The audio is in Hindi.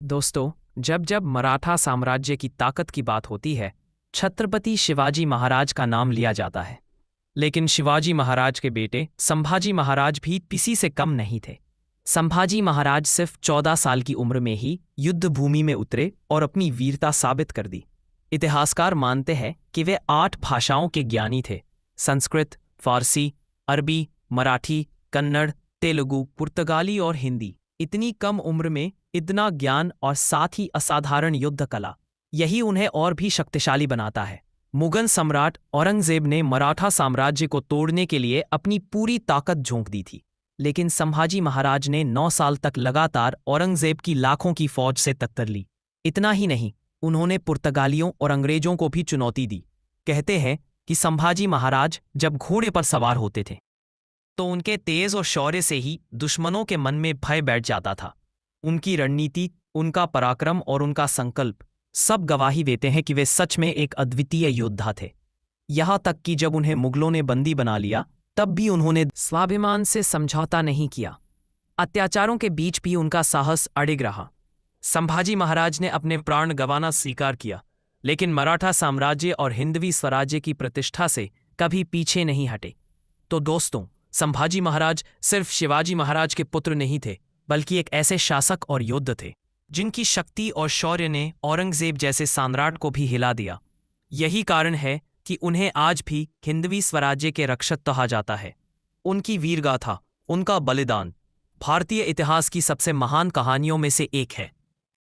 दोस्तों, जब जब मराठा साम्राज्य की ताकत की बात होती है, छत्रपति शिवाजी महाराज का नाम लिया जाता है। लेकिन शिवाजी महाराज के बेटे संभाजी महाराज भी किसी से कम नहीं थे। संभाजी महाराज सिर्फ 14 साल की उम्र में ही युद्ध भूमि में उतरे और अपनी वीरता साबित कर दी। इतिहासकार मानते हैं कि वे 8 भाषाओं के ज्ञानी थे: संस्कृत, फारसी, अरबी, मराठी, कन्नड़, तेलुगु, पुर्तगाली और हिंदी। इतनी कम उम्र में इतना ज्ञान और साथ ही असाधारण युद्ध कला, यही उन्हें और भी शक्तिशाली बनाता है। मुगल सम्राट औरंगजेब ने मराठा साम्राज्य को तोड़ने के लिए अपनी पूरी ताकत झोंक दी थी, लेकिन संभाजी महाराज ने 9 साल तक लगातार औरंगजेब की लाखों की फौज से टक्कर ली। इतना ही नहीं, उन्होंने पुर्तगालियों और अंग्रेजों को भी चुनौती दी। कहते हैं कि संभाजी महाराज जब घोड़े पर सवार होते थे तो उनके तेज और शौर्य से ही दुश्मनों के मन में भय बैठ जाता था। उनकी रणनीति, उनका पराक्रम और उनका संकल्प सब गवाही देते हैं कि वे सच में एक अद्वितीय योद्धा थे। यहाँ तक कि जब उन्हें मुगलों ने बंदी बना लिया, तब भी उन्होंने स्वाभिमान से समझौता नहीं किया। अत्याचारों के बीच भी उनका साहस अडिग रहा। संभाजी महाराज ने अपने प्राण गंवाना स्वीकार किया, लेकिन मराठा साम्राज्य और हिंदवी स्वराज्य की प्रतिष्ठा से कभी पीछे नहीं हटे। तो दोस्तों, संभाजी महाराज सिर्फ शिवाजी महाराज के पुत्र नहीं थे, बल्कि एक ऐसे शासक और योद्धा थे जिनकी शक्ति और शौर्य ने औरंगजेब जैसे सम्राट को भी हिला दिया। यही कारण है कि उन्हें आज भी हिंदवी स्वराज्य के रक्षक कहा जाता है। उनकी वीरगाथा, उनका बलिदान भारतीय इतिहास की सबसे महान कहानियों में से एक है।